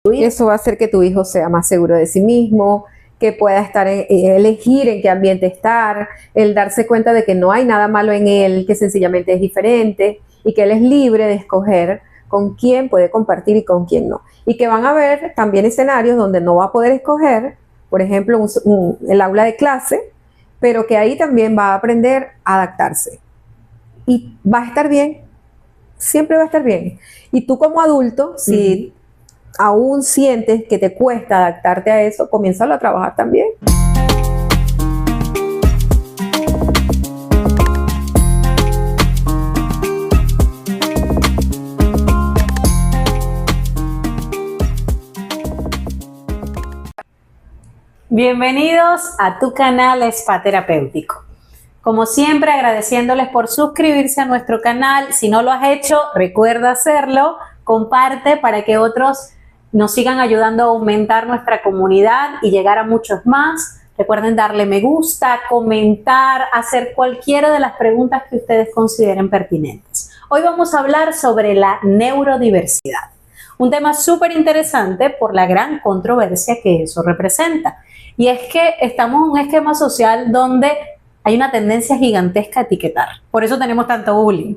Eso va a hacer que tu hijo sea más seguro de sí mismo, que pueda elegir en qué ambiente estar, el darse cuenta de que no hay nada malo en él, que sencillamente es diferente y que él es libre de escoger con quién puede compartir y con quién no. Y que van a haber también escenarios donde no va a poder escoger, por ejemplo, el aula de clase, pero que ahí también va a aprender a adaptarse. Y va a estar bien, siempre va a estar bien. Y tú como adulto, si aún sientes que te cuesta adaptarte a eso, comiénzalo a trabajar también. Bienvenidos a tu canal Spa Terapéutico. Como siempre, agradeciéndoles por suscribirse a nuestro canal. Si no lo has hecho, recuerda hacerlo. Comparte para que otros nos sigan ayudando a aumentar nuestra comunidad y llegar a muchos más. Recuerden darle me gusta, comentar, hacer cualquiera de las preguntas que ustedes consideren pertinentes. Hoy vamos a hablar sobre la neurodiversidad. Un tema súper interesante por la gran controversia que eso representa. Y es que estamos en un esquema social donde hay una tendencia gigantesca a etiquetar. Por eso tenemos tanto bullying.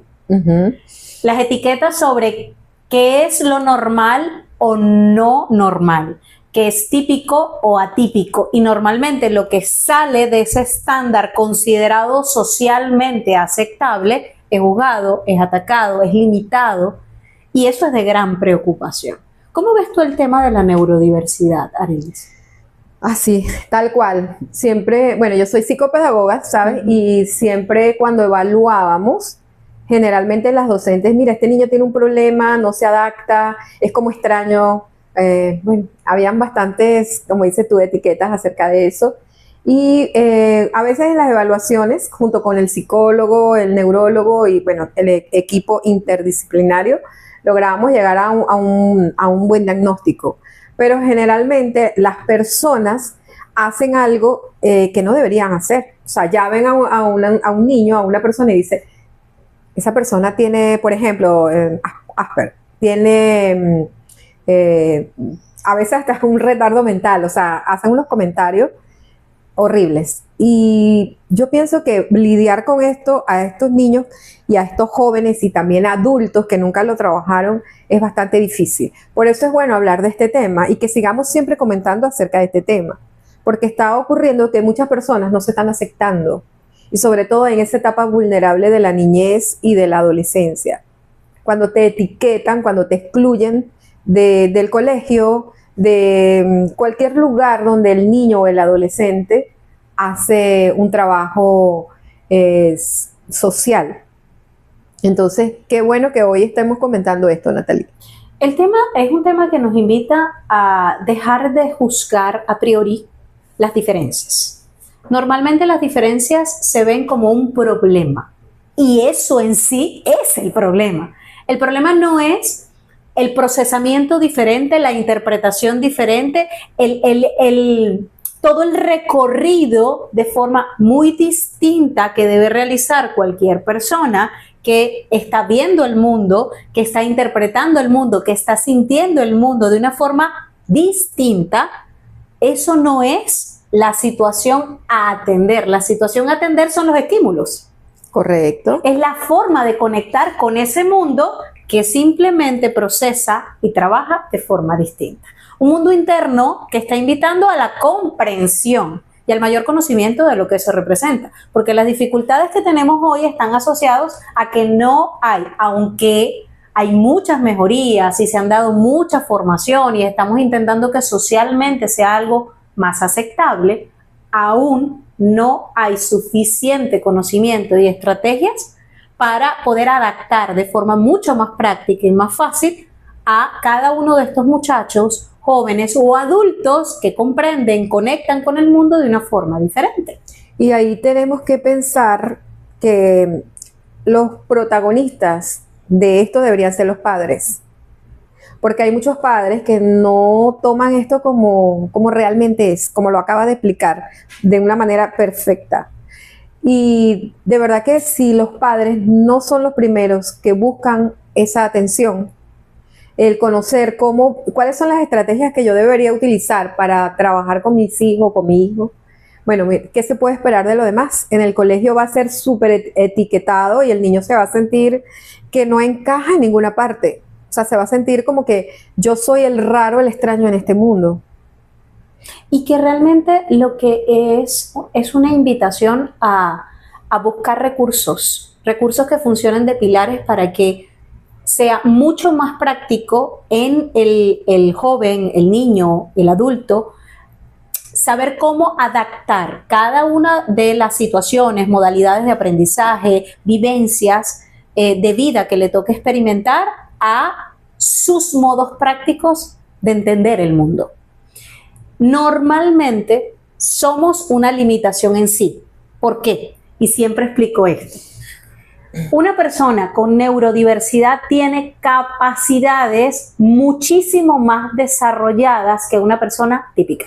Las etiquetas sobre qué es lo normal o no normal, qué es típico o atípico. Y normalmente lo que sale de ese estándar considerado socialmente aceptable es juzgado, es atacado, es limitado. Y eso es de gran preocupación. ¿Cómo ves tú el tema de la neurodiversidad, Arelis? Así, tal cual. Siempre, bueno, yo soy psicopedagoga, ¿sabes? Y siempre cuando evaluábamos, generalmente las docentes, mira, este niño tiene un problema, no se adapta, es como extraño. Bueno, habían bastantes, como dices tú, etiquetas acerca de eso. Y a veces en las evaluaciones, junto con el psicólogo, el neurólogo y, bueno, el equipo interdisciplinario, lográbamos llegar a un buen diagnóstico. Pero generalmente las personas hacen algo que no deberían hacer. O sea, ya ven a un niño, a una persona y dicen, esa persona tiene, por ejemplo, Asperger, tiene a veces hasta un retardo mental, o sea, hacen unos comentarios horribles. Y yo pienso que lidiar con esto a estos niños y a estos jóvenes y también adultos que nunca lo trabajaron es bastante difícil. Por eso es bueno hablar de este tema y que sigamos siempre comentando acerca de este tema, porque está ocurriendo que muchas personas no se están aceptando y sobre todo en esa etapa vulnerable de la niñez y de la adolescencia. Cuando te etiquetan, cuando te excluyen del colegio, de cualquier lugar donde el niño o el adolescente hace un trabajo social. Entonces, qué bueno que hoy estemos comentando esto, Natalie. El tema es un tema que nos invita a dejar de juzgar a priori las diferencias. Normalmente las diferencias se ven como un problema y eso en sí es el problema. El problema no es el procesamiento diferente, la interpretación diferente, todo el recorrido de forma muy distinta que debe realizar cualquier persona que está viendo el mundo, que está interpretando el mundo, que está sintiendo el mundo de una forma distinta. Eso no es la situación a atender. La situación a atender son los estímulos. Correcto. Es la forma de conectar con ese mundo que simplemente procesa y trabaja de forma distinta. Un mundo interno que está invitando a la comprensión y al mayor conocimiento de lo que eso representa, porque las dificultades que tenemos hoy están asociadas a que no hay, aunque hay muchas mejorías y se han dado mucha formación y estamos intentando que socialmente sea algo más aceptable, aún no hay suficiente conocimiento y estrategias para poder adaptar de forma mucho más práctica y más fácil a cada uno de estos muchachos, jóvenes o adultos que comprenden, conectan con el mundo de una forma diferente. Y ahí tenemos que pensar que los protagonistas de esto deberían ser los padres, porque hay muchos padres que no toman esto como realmente es, como lo acaba de explicar, de una manera perfecta. Y de verdad que si los padres no son los primeros que buscan esa atención, el conocer cuáles son las estrategias que yo debería utilizar para trabajar con mis hijos, con mi hijo. Bueno, ¿qué se puede esperar de lo demás? En el colegio va a ser súper etiquetado y el niño se va a sentir que no encaja en ninguna parte. O sea, se va a sentir como que yo soy el raro, el extraño en este mundo. Y que realmente lo que es una invitación a buscar recursos que funcionen de pilares para que sea mucho más práctico en el joven, el niño, el adulto, saber cómo adaptar cada una de las situaciones, modalidades de aprendizaje, vivencias de vida que le toque experimentar a sus modos prácticos de entender el mundo. Normalmente somos una limitación en sí. ¿Por qué? Y siempre explico esto. Una persona con neurodiversidad tiene capacidades muchísimo más desarrolladas que una persona típica.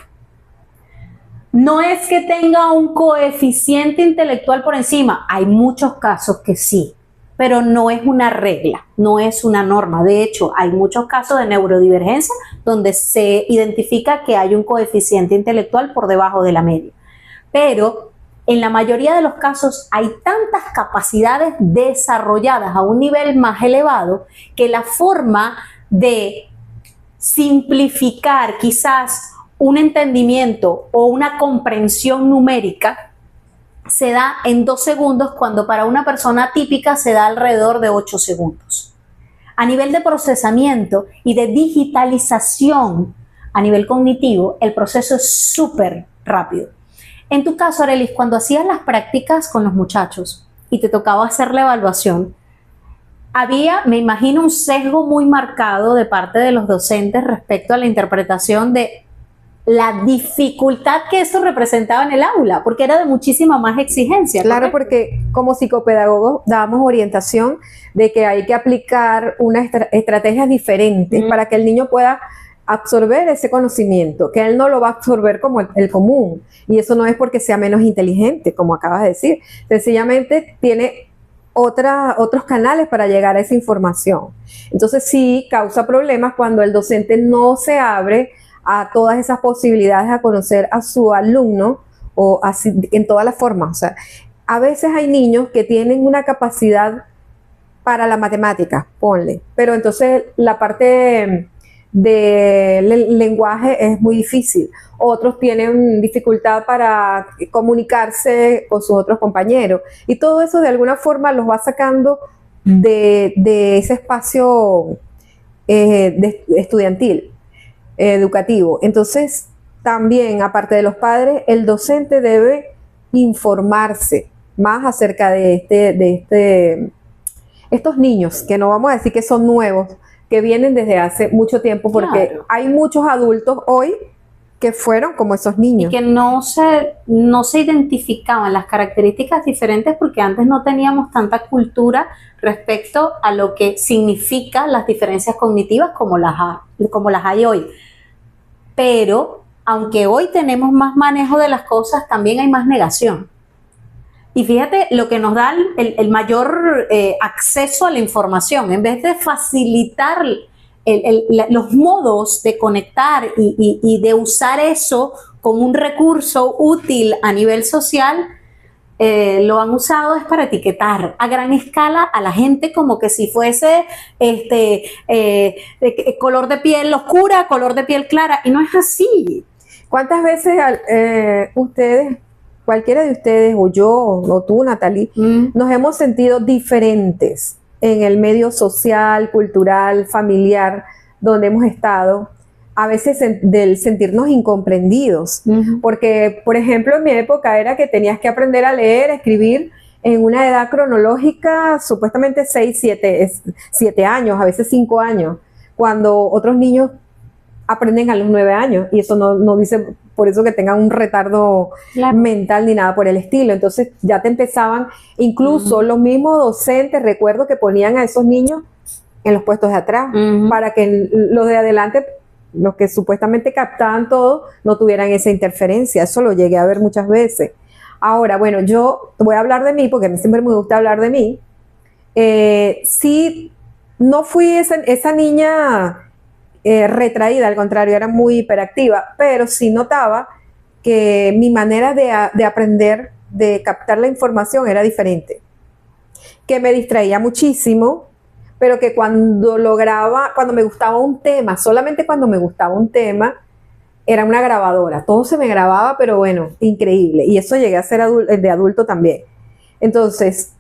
No es que tenga un coeficiente intelectual por encima, hay muchos casos que sí, pero no es una regla, no es una norma. De hecho, hay muchos casos de neurodivergencia donde se identifica que hay un coeficiente intelectual por debajo de la media. Pero en la mayoría de los casos hay tantas capacidades desarrolladas a un nivel más elevado que la forma de simplificar quizás un entendimiento o una comprensión numérica se da en 2 segundos cuando para una persona típica se da alrededor de 8 segundos. A nivel de procesamiento y de digitalización a nivel cognitivo, el proceso es súper rápido. En tu caso, Arelis, cuando hacías las prácticas con los muchachos y te tocaba hacer la evaluación, había, me imagino, un sesgo muy marcado de parte de los docentes respecto a la interpretación de la dificultad que eso representaba en el aula, porque era de muchísima más exigencia. Claro, ¿correcto? porque como psicopedagogos dábamos orientación de que hay que aplicar unas estrategias diferentes para que el niño pueda absorber ese conocimiento, que él no lo va a absorber como el común. Y eso no es porque sea menos inteligente, como acabas de decir. Sencillamente tiene otros canales para llegar a esa información. Entonces sí causa problemas cuando el docente no se abre a todas esas posibilidades a conocer a su alumno o así, en todas las formas. O sea, a veces hay niños que tienen una capacidad para la matemática, ponle, pero entonces la parte del lenguaje es muy difícil. Otros tienen dificultad para comunicarse con sus otros compañeros y todo eso de alguna forma los va sacando de ese espacio estudiantil, educativo. Entonces también, aparte de los padres, el docente debe informarse más acerca de estos niños, que no vamos a decir que son nuevos, que vienen desde hace mucho tiempo, porque claro, hay muchos adultos hoy que fueron como esos niños. Y que no se identificaban las características diferentes porque antes no teníamos tanta cultura respecto a lo que significan las diferencias cognitivas como las hay hoy. Pero, aunque hoy tenemos más manejo de las cosas, también hay más negación. Y fíjate lo que nos da el mayor acceso a la información, en vez de facilitar los modos de conectar y de usar eso como un recurso útil a nivel social, lo han usado es para etiquetar a gran escala a la gente como que si fuese color de piel oscura, color de piel clara, y no es así. ¿Cuántas veces ustedes, cualquiera de ustedes, o yo, o tú, Natalie, nos hemos sentido diferentes en el medio social, cultural, familiar, donde hemos estado? A veces del sentirnos incomprendidos, porque, por ejemplo, en mi época era que tenías que aprender a leer, a escribir en una edad cronológica, supuestamente 6, 7 años, a veces 5 años, cuando otros niños aprenden a los 9 años, y eso no dice por eso que tengan un retardo mental ni nada por el estilo. Entonces ya te empezaban, incluso los mismos docentes, recuerdo que ponían a esos niños en los puestos de atrás, para que los de adelante, los que supuestamente captaban todo, no tuvieran esa interferencia. Eso lo llegué a ver muchas veces. Ahora, bueno, yo voy a hablar de mí, porque a mí siempre me gusta hablar de mí. Sí no fui esa niña retraída, al contrario, era muy hiperactiva, pero sí notaba que mi manera de aprender, de captar la información era diferente, que me distraía muchísimo, pero que cuando me gustaba un tema, solamente cuando me gustaba un tema, era una grabadora, todo se me grababa, pero bueno, increíble, y eso llegué a ser de adulto también. Entonces,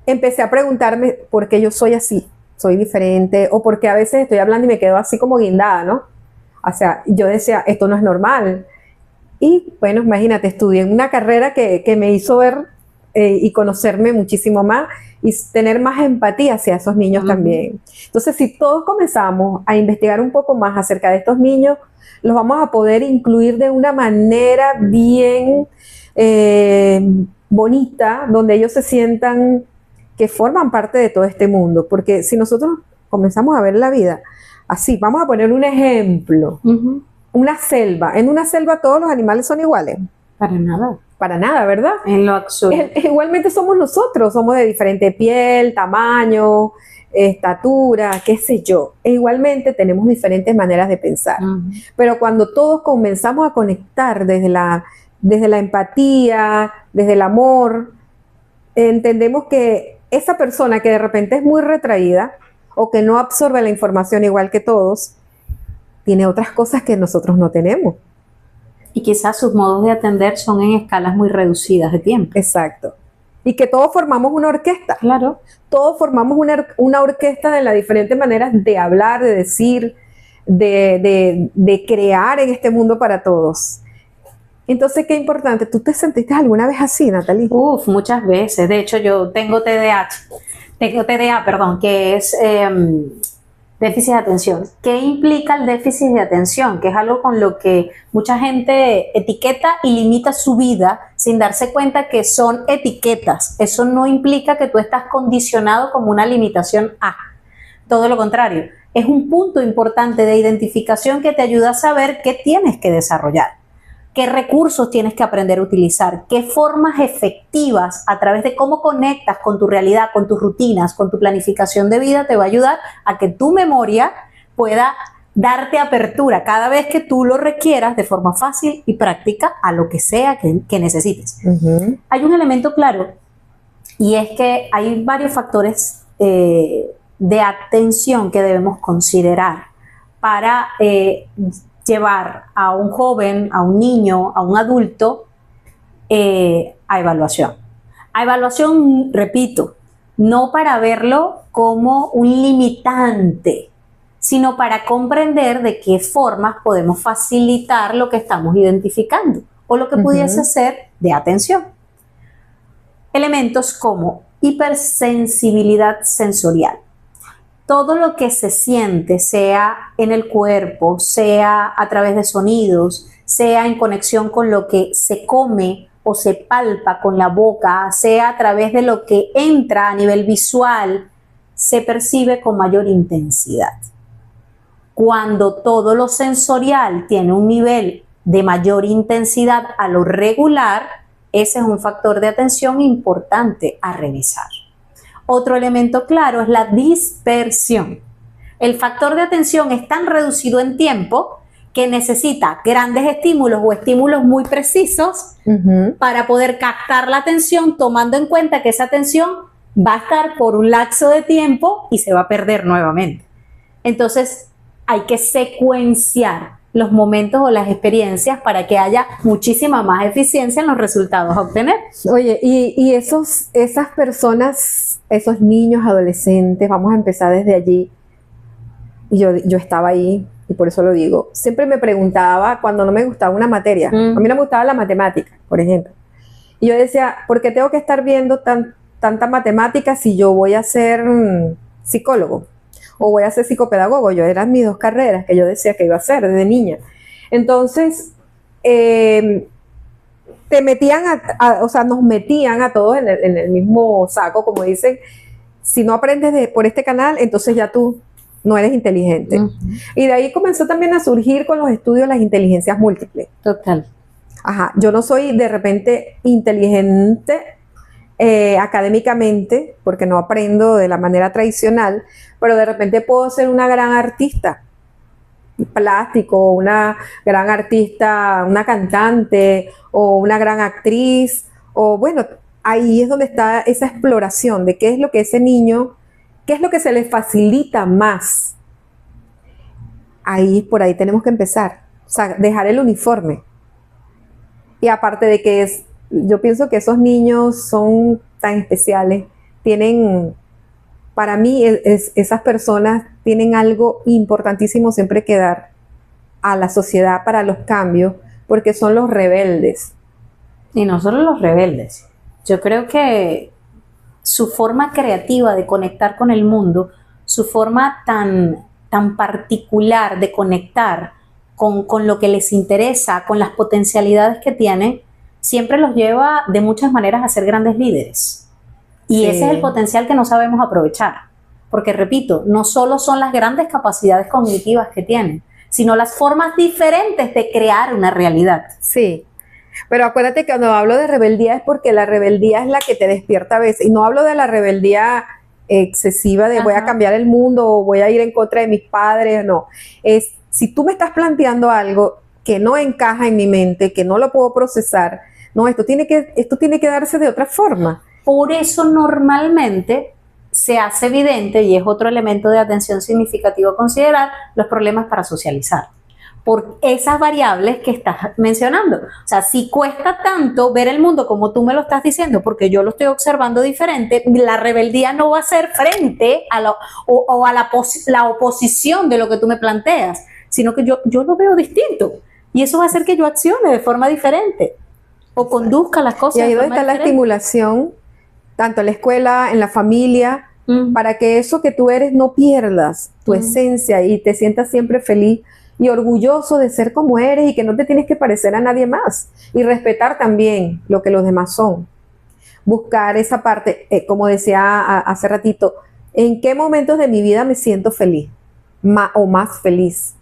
empecé a preguntarme por qué yo soy así, soy diferente, o porque a veces estoy hablando y me quedo así como guindada, ¿no? O sea, yo decía, esto no es normal. Y bueno, imagínate, estudié en una carrera que me hizo ver y conocerme muchísimo más y tener más empatía hacia esos niños también. Entonces, si todos comenzamos a investigar un poco más acerca de estos niños, los vamos a poder incluir de una manera bien bonita, donde ellos se sientan que forman parte de todo este mundo. Porque si nosotros comenzamos a ver la vida así, vamos a poner un ejemplo. Una selva. En una selva todos los animales son iguales. Para nada. Para nada, ¿verdad? En lo absoluto. Igualmente somos nosotros, somos de diferente piel, tamaño, estatura, qué sé yo. E igualmente tenemos diferentes maneras de pensar. Pero cuando todos comenzamos a conectar desde la empatía, desde el amor, entendemos que esa persona que de repente es muy retraída o que no absorbe la información igual que todos, tiene otras cosas que nosotros no tenemos. Y quizás sus modos de atender son en escalas muy reducidas de tiempo. Exacto. Y que todos formamos una orquesta. Claro. Todos formamos una orquesta de las diferentes maneras de hablar, de decir, de crear en este mundo para todos. Entonces, qué importante. ¿Tú te sentiste alguna vez así, Natalie? Uf, muchas veces. De hecho, yo tengo TDA, que es déficit de atención. ¿Qué implica el déficit de atención? Que es algo con lo que mucha gente etiqueta y limita su vida sin darse cuenta que son etiquetas. Eso no implica que tú estás condicionado como una limitación A. Todo lo contrario. Es un punto importante de identificación que te ayuda a saber qué tienes que desarrollar, qué recursos tienes que aprender a utilizar, qué formas efectivas a través de cómo conectas con tu realidad, con tus rutinas, con tu planificación de vida, te va a ayudar a que tu memoria pueda darte apertura cada vez que tú lo requieras de forma fácil y práctica a lo que sea que necesites. Hay un elemento claro y es que hay varios factores de atención que debemos considerar para llevar a un joven, a un niño, a un adulto a evaluación. A evaluación, repito, no para verlo como un limitante, sino para comprender de qué formas podemos facilitar lo que estamos identificando o lo que pudiese ser de atención. Elementos como hipersensibilidad sensorial. Todo lo que se siente, sea en el cuerpo, sea a través de sonidos, sea en conexión con lo que se come o se palpa con la boca, sea a través de lo que entra a nivel visual, se percibe con mayor intensidad. Cuando todo lo sensorial tiene un nivel de mayor intensidad a lo regular, ese es un factor de atención importante a revisar. Otro elemento claro es la dispersión. El factor de atención es tan reducido en tiempo que necesita grandes estímulos o estímulos muy precisos para poder captar la atención, tomando en cuenta que esa atención va a estar por un lapso de tiempo y se va a perder nuevamente. Entonces, hay que secuenciar los momentos o las experiencias para que haya muchísima más eficiencia en los resultados a obtener. Oye, y esas personas, esos niños, adolescentes, vamos a empezar desde allí. Yo estaba ahí y por eso lo digo. Siempre me preguntaba cuando no me gustaba una materia. A mí no me gustaba la matemática, por ejemplo. Y yo decía, ¿por qué tengo que estar viendo tanta matemática si yo voy a ser psicólogo? O voy a ser psicopedagogo. Yo eran mis dos carreras que yo decía que iba a hacer desde niña. Entonces, te metían o sea, nos metían a todos en el mismo saco, como dicen. Si no aprendes por este canal, entonces ya tú no eres inteligente. Y de ahí comenzó también a surgir con los estudios las inteligencias múltiples. Total. Ajá, yo no soy de repente inteligente académicamente, porque no aprendo de la manera tradicional, pero de repente puedo ser una gran artista plástico, una gran artista, una cantante o una gran actriz, o bueno, ahí es donde está esa exploración de qué es lo que ese niño, qué es lo que se le facilita más. Ahí, por ahí tenemos que empezar, o sea, dejar el uniforme. Y aparte de que yo pienso que esos niños son tan especiales, tienen, para mí, esas personas tienen algo importantísimo siempre que dar a la sociedad para los cambios, porque son los rebeldes. Y no solo los rebeldes. Yo creo que su forma creativa de conectar con el mundo, su forma tan particular de conectar con lo que les interesa, con las potencialidades que tienen, siempre los lleva de muchas maneras a ser grandes líderes. Y Sí. ese es el potencial que no sabemos aprovechar. Porque, repito, no solo son las grandes capacidades cognitivas que tienen, sino las formas diferentes de crear una realidad. Sí, pero acuérdate que cuando hablo de rebeldía es porque la rebeldía es la que te despierta a veces, y no hablo de la rebeldía excesiva de voy a Ajá. cambiar el mundo o voy a ir en contra de mis padres, no. Es si tú me estás planteando algo que no encaja en mi mente, que no lo puedo procesar, no, esto tiene que darse de otra forma. Por eso normalmente se hace evidente, y es otro elemento de atención significativo a considerar, los problemas para socializar. Por esas variables que estás mencionando. O sea, si cuesta tanto ver el mundo como tú me lo estás diciendo, porque yo lo estoy observando diferente, la rebeldía no va a ser frente a la oposición de lo que tú me planteas, sino que yo lo veo distinto. Y eso va a hacer que yo accione de forma diferente o conduzca las cosas Y ahí de donde forma está la diferente. estimulación, tanto en la escuela, en la familia, Mm. para que eso que tú eres no pierdas tu esencia y te sientas siempre feliz y orgulloso de ser como eres y que no te tienes que parecer a nadie más. Y respetar también lo que los demás son. Buscar esa parte, como decía hace ratito, ¿en qué momentos de mi vida me siento feliz o más feliz?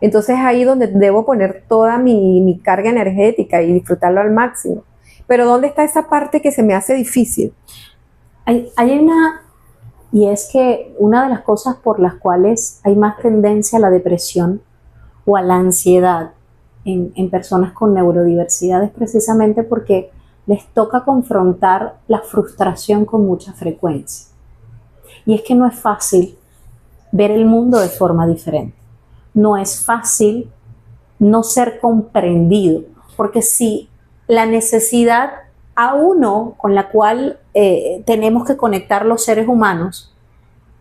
Entonces ahí donde debo poner toda mi carga energética y disfrutarlo al máximo. Pero ¿dónde está esa parte que se me hace difícil? Hay una, y es que una de las cosas por las cuales hay más tendencia a la depresión o a la ansiedad en personas con neurodiversidad es precisamente porque les toca confrontar la frustración con mucha frecuencia. Y es que no es fácil ver el mundo de forma diferente. No es fácil no ser comprendido, porque si la necesidad a uno con la cual tenemos que conectar los seres humanos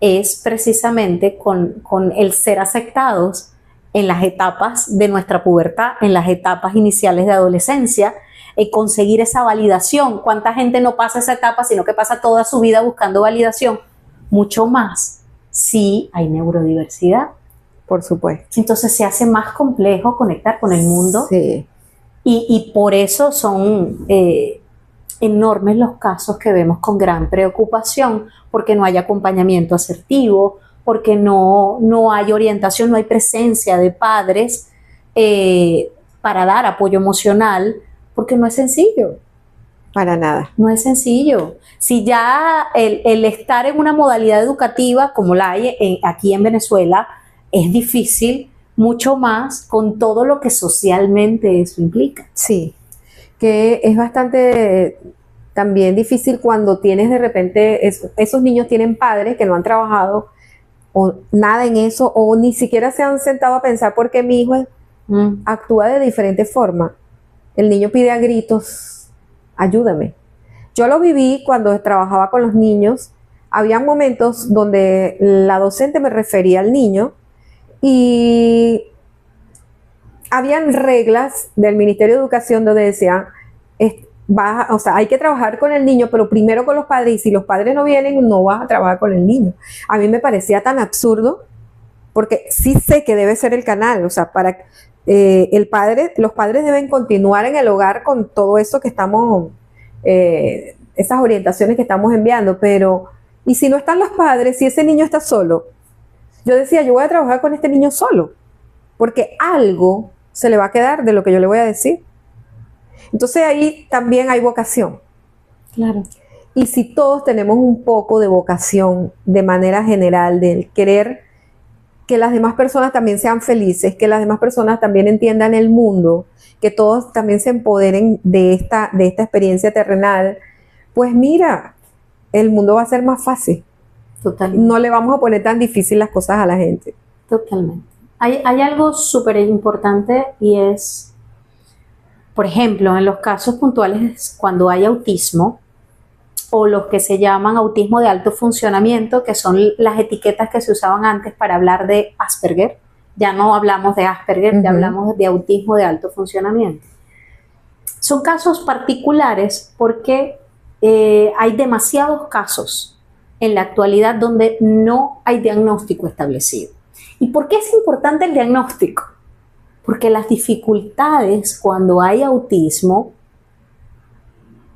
es precisamente con el ser aceptados en las etapas de nuestra pubertad, en las etapas iniciales de adolescencia, conseguir esa validación. ¿Cuánta gente no pasa esa etapa, sino que pasa toda su vida buscando validación? Mucho más si hay neurodiversidad. Por supuesto. Entonces se hace más complejo conectar con el mundo. Sí. Y por eso son enormes los casos que vemos con gran preocupación, porque no hay acompañamiento asertivo, porque no hay orientación, no hay presencia de padres para dar apoyo emocional, porque no es sencillo. Para nada. No es sencillo. Si ya el estar en una modalidad educativa como la hay aquí en Venezuela es difícil, mucho más con todo lo que socialmente eso implica. Sí, que es bastante también difícil cuando tienes de repente, esos niños tienen padres que no han trabajado o nada en eso, o ni siquiera se han sentado a pensar por qué mi hijo actúa de diferente forma. El niño pide a gritos, ayúdame. Yo lo viví cuando trabajaba con los niños. Había momentos donde la docente me refería al niño y habían reglas del Ministerio de Educación donde decían, o sea, hay que trabajar con el niño, pero primero con los padres, y si los padres no vienen, no vas a trabajar con el niño. A mí me parecía tan absurdo, porque sí sé que debe ser el canal, o sea, para los padres deben continuar en el hogar con todo eso que estamos, esas orientaciones que estamos enviando, pero, ¿y si no están los padres, si ese niño está solo? Yo decía, yo voy a trabajar con este niño solo, porque algo se le va a quedar de lo que yo le voy a decir. Entonces ahí también hay vocación. Claro. Y si todos tenemos un poco de vocación de manera general, del querer que las demás personas también sean felices, que las demás personas también entiendan el mundo, que todos también se empoderen de esta experiencia terrenal, pues mira, el mundo va a ser más fácil. Totalmente. No le vamos a poner tan difícil las cosas a la gente. Totalmente. Hay algo súper importante y es, por ejemplo, en los casos puntuales cuando hay autismo o los que se llaman autismo de alto funcionamiento, que son las etiquetas que se usaban antes para hablar de Asperger. Ya no hablamos de Asperger, ya hablamos de autismo de alto funcionamiento. Son casos particulares porque hay demasiados casos en la actualidad donde no hay diagnóstico establecido. ¿Y por qué es importante el diagnóstico? Porque las dificultades cuando hay autismo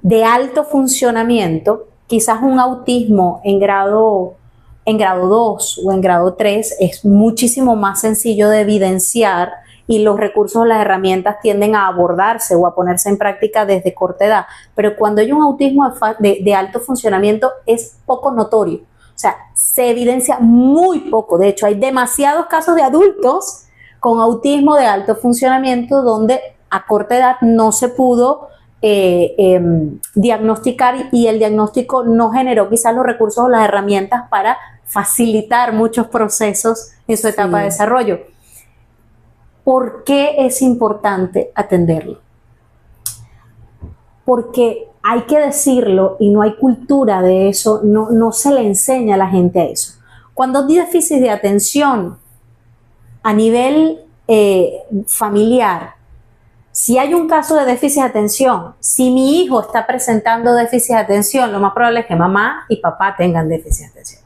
de alto funcionamiento, quizás un autismo en grado 2 o en grado 3 es muchísimo más sencillo de evidenciar y los recursos o las herramientas tienden a abordarse o a ponerse en práctica desde corta edad. Pero cuando hay un autismo de alto funcionamiento es poco notorio. O sea, se evidencia muy poco. De hecho, hay demasiados casos de adultos con autismo de alto funcionamiento donde a corta edad no se pudo diagnosticar y el diagnóstico no generó quizás los recursos o las herramientas para facilitar muchos procesos en su etapa de desarrollo. ¿Por qué es importante atenderlo? Porque hay que decirlo y no hay cultura de eso, no se le enseña a la gente a eso. Cuando hay déficit de atención a nivel familiar, si hay un caso de déficit de atención, si mi hijo está presentando déficit de atención, lo más probable es que mamá y papá tengan déficit de atención.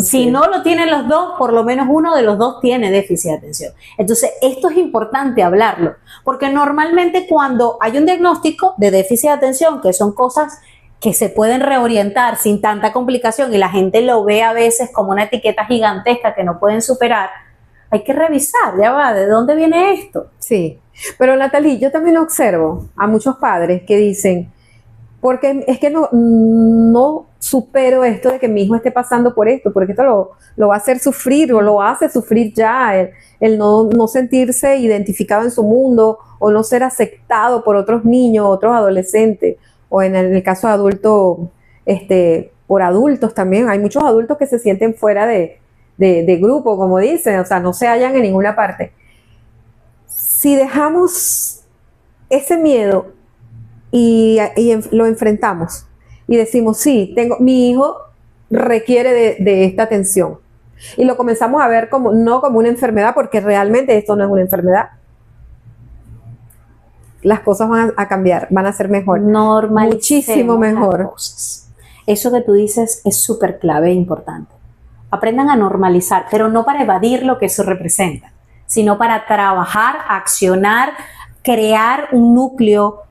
Si no lo tienen los dos, por lo menos uno de los dos tiene déficit de atención. Entonces, esto es importante hablarlo, porque normalmente cuando hay un diagnóstico de déficit de atención, que son cosas que se pueden reorientar sin tanta complicación y la gente lo ve a veces como una etiqueta gigantesca que no pueden superar, hay que revisar, ya va, ¿de dónde viene esto? Sí, pero Natalie, yo también observo a muchos padres que dicen, porque es que no supero esto de que mi hijo esté pasando por esto, porque esto lo va a hacer sufrir o lo hace sufrir ya, el no sentirse identificado en su mundo o no ser aceptado por otros niños, otros adolescentes, o en el caso de adultos, por adultos también, hay muchos adultos que se sienten fuera de grupo, como dicen, o sea, no se hallan en ninguna parte. Si dejamos ese miedo y lo enfrentamos y decimos, sí, mi hijo requiere de esta atención, y lo comenzamos a ver no como una enfermedad, porque realmente esto no es una enfermedad, las cosas van a cambiar, van a ser mejor, muchísimo mejor. Eso que tú dices es súper clave e importante. Aprendan a normalizar, pero no para evadir lo que eso representa, sino para trabajar, accionar, crear un núcleo,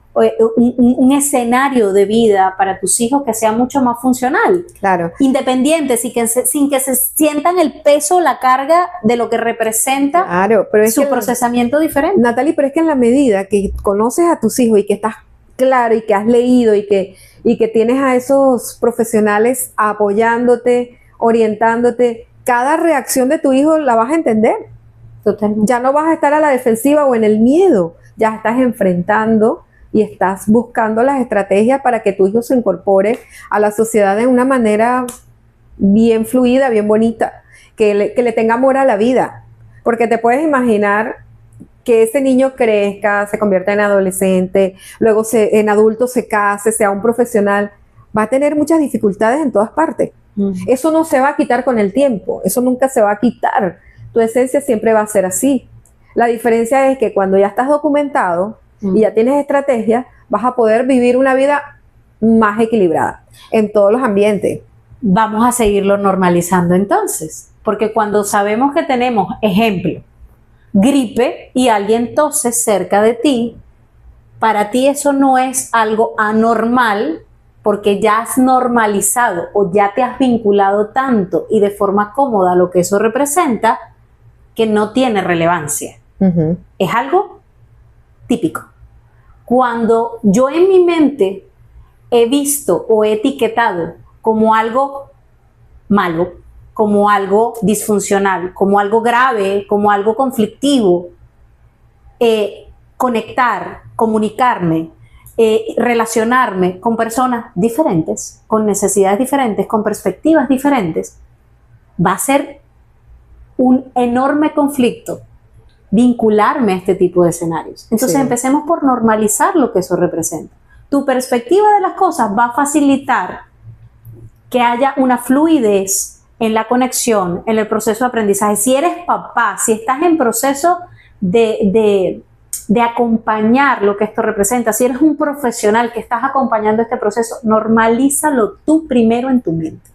un escenario de vida para tus hijos que sea mucho más funcional. Claro. Independiente, sin que se sientan el peso, la carga de lo que representa, claro, pero es su procesamiento diferente. Natalie, pero es que en la medida que conoces a tus hijos y que estás claro y que has leído y que tienes a esos profesionales apoyándote, orientándote, cada reacción de tu hijo la vas a entender. Totalmente. Ya no vas a estar a la defensiva o en el miedo, ya estás enfrentando y estás buscando las estrategias para que tu hijo se incorpore a la sociedad de una manera bien fluida, bien bonita, que le tenga amor a la vida, porque te puedes imaginar que ese niño crezca, se convierta en adolescente, luego en adulto se case, sea un profesional, va a tener muchas dificultades en todas partes. Eso no se va a quitar con el tiempo, eso nunca se va a quitar. Tu esencia siempre va a ser así. La diferencia es que cuando ya estás documentado y ya tienes estrategias, vas a poder vivir una vida más equilibrada en todos los ambientes. Vamos a seguirlo normalizando entonces, porque cuando sabemos que tenemos, ejemplo, gripe y alguien tose cerca de ti, para ti eso no es algo anormal, porque ya has normalizado o ya te has vinculado tanto y de forma cómoda a lo que eso representa, que no tiene relevancia. Es algo típico. Cuando yo en mi mente he visto o he etiquetado como algo malo, como algo disfuncional, como algo grave, como algo conflictivo, conectar, comunicarme, relacionarme con personas diferentes, con necesidades diferentes, con perspectivas diferentes, va a ser un enorme conflicto vincularme a este tipo de escenarios. Entonces empecemos por normalizar lo que eso representa. Tu perspectiva de las cosas va a facilitar que haya una fluidez en la conexión, en el proceso de aprendizaje. Si eres papá, si estás en proceso de acompañar lo que esto representa, si eres un profesional que estás acompañando este proceso, normalízalo tú primero en tu mente.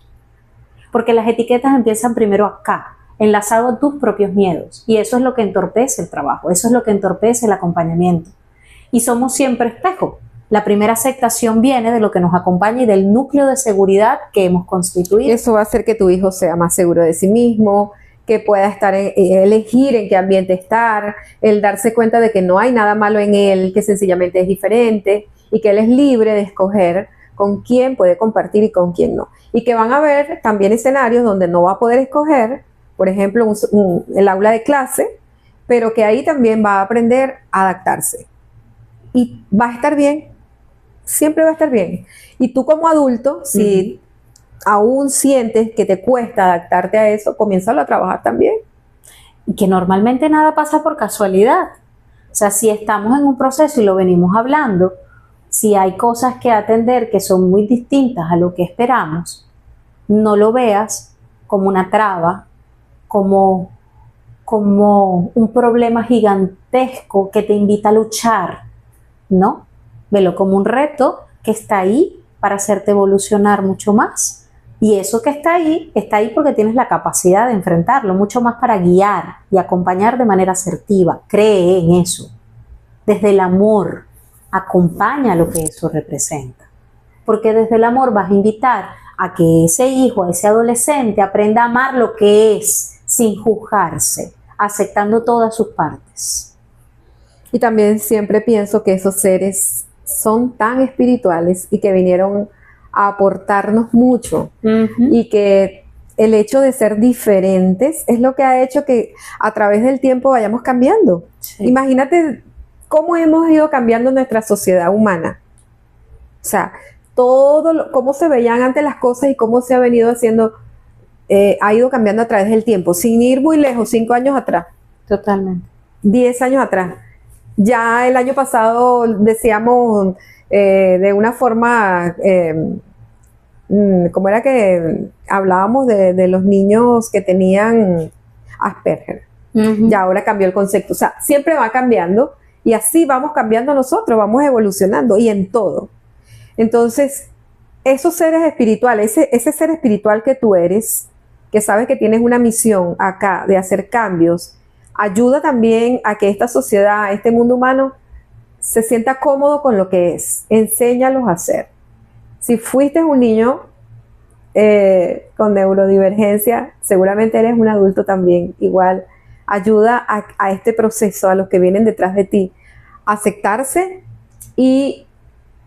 Porque las etiquetas empiezan primero acá, enlazado a tus propios miedos. Y eso es lo que entorpece el trabajo, eso es lo que entorpece el acompañamiento. Y somos siempre espejo. La primera aceptación viene de lo que nos acompaña y del núcleo de seguridad que hemos constituido. Eso va a hacer que tu hijo sea más seguro de sí mismo, que pueda elegir en qué ambiente estar, el darse cuenta de que no hay nada malo en él, que sencillamente es diferente y que él es libre de escoger con quién puede compartir y con quién no. Y que van a haber también escenarios donde no va a poder escoger, por ejemplo, el aula de clase, pero que ahí también va a aprender a adaptarse. Y va a estar bien, siempre va a estar bien. Y tú como adulto, si aún sientes que te cuesta adaptarte a eso, comiénzalo a trabajar también. Y que normalmente nada pasa por casualidad. O sea, si estamos en un proceso y lo venimos hablando, si hay cosas que atender que son muy distintas a lo que esperamos, no lo veas como una traba, como un problema gigantesco que te invita a luchar, ¿no? Velo como un reto que está ahí para hacerte evolucionar mucho más. Y eso que está ahí porque tienes la capacidad de enfrentarlo, mucho más para guiar y acompañar de manera asertiva. Cree en eso. Desde el amor, acompaña lo que eso representa. Porque desde el amor vas a invitar a que ese hijo, a ese adolescente aprenda a amar lo que es, sin juzgarse, aceptando todas sus partes. Y también siempre pienso que esos seres son tan espirituales y que vinieron a aportarnos mucho y que el hecho de ser diferentes es lo que ha hecho que a través del tiempo vayamos cambiando. Sí. Imagínate cómo hemos ido cambiando nuestra sociedad humana. O sea, cómo se veían antes las cosas y cómo se ha venido haciendo, ha ido cambiando a través del tiempo, sin ir muy lejos, 5 años atrás. Totalmente. 10 años atrás. Ya el año pasado decíamos de una forma, ¿cómo era que hablábamos de los niños que tenían Asperger? Ya ahora cambió el concepto. O sea, siempre va cambiando y así vamos cambiando nosotros, vamos evolucionando y en todo. Entonces, esos seres espirituales, ese ser espiritual que tú eres, que sabes que tienes una misión acá de hacer cambios, ayuda también a que esta sociedad, este mundo humano, se sienta cómodo con lo que es. Enséñalos a hacer. Si fuiste un niño con neurodivergencia, seguramente eres un adulto también. Igual, ayuda a este proceso, a los que vienen detrás de ti, a aceptarse y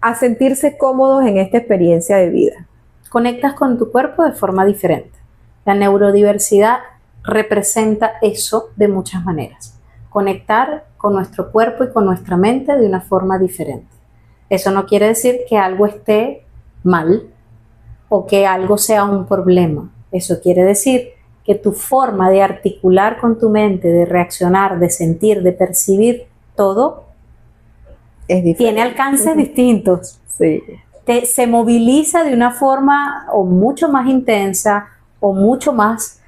a sentirse cómodos en esta experiencia de vida. Conectas con tu cuerpo de forma diferente. La neurodiversidad representa eso de muchas maneras. Conectar con nuestro cuerpo y con nuestra mente de una forma diferente. Eso no quiere decir que algo esté mal o que algo sea un problema. Eso quiere decir que tu forma de articular con tu mente, de reaccionar, de sentir, de percibir todo, tiene alcances distintos. Sí. Se moviliza de una forma o mucho más intensa o mucho más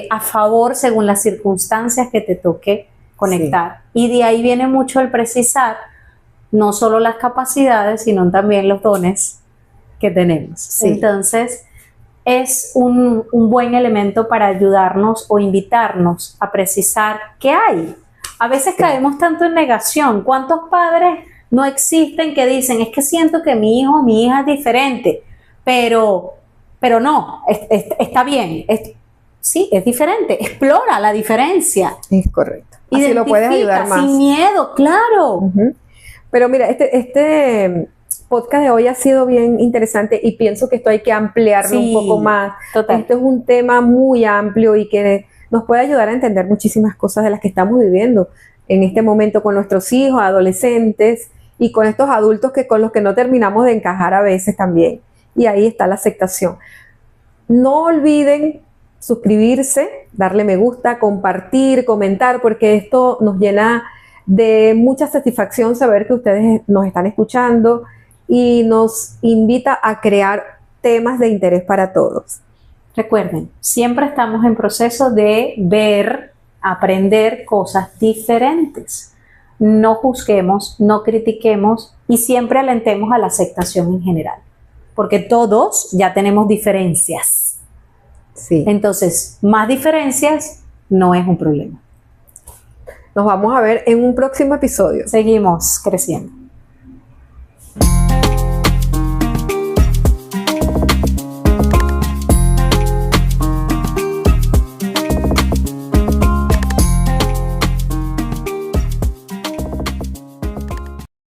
a favor según las circunstancias que te toque conectar. Sí. Y de ahí viene mucho el precisar no solo las capacidades, sino también los dones que tenemos. Sí. Entonces, es un buen elemento para ayudarnos o invitarnos a precisar qué hay. A veces caemos tanto en negación. ¿Cuántos padres no existen que dicen, es que siento que mi hijo o mi hija es diferente, pero no, está bien, sí, es diferente, explora la diferencia. Es correcto. Y así lo puedes ayudar más. Sin miedo, claro. Pero mira, este podcast de hoy ha sido bien interesante y pienso que esto hay que ampliarlo Sí, un poco más. total. Esto es un tema muy amplio y que nos puede ayudar a entender muchísimas cosas de las que estamos viviendo en este momento con nuestros hijos, adolescentes y con estos adultos que con los que no terminamos de encajar a veces también. Y ahí está la aceptación. No olviden suscribirse, darle me gusta, compartir, comentar, porque esto nos llena de mucha satisfacción saber que ustedes nos están escuchando y nos invita a crear temas de interés para todos. Recuerden, siempre estamos en proceso de ver, aprender cosas diferentes. No juzguemos, no critiquemos y siempre alentemos a la aceptación en general, porque todos ya tenemos diferencias. Sí. Entonces, más diferencias no es un problema. Nos vamos a ver en un próximo episodio. Seguimos creciendo.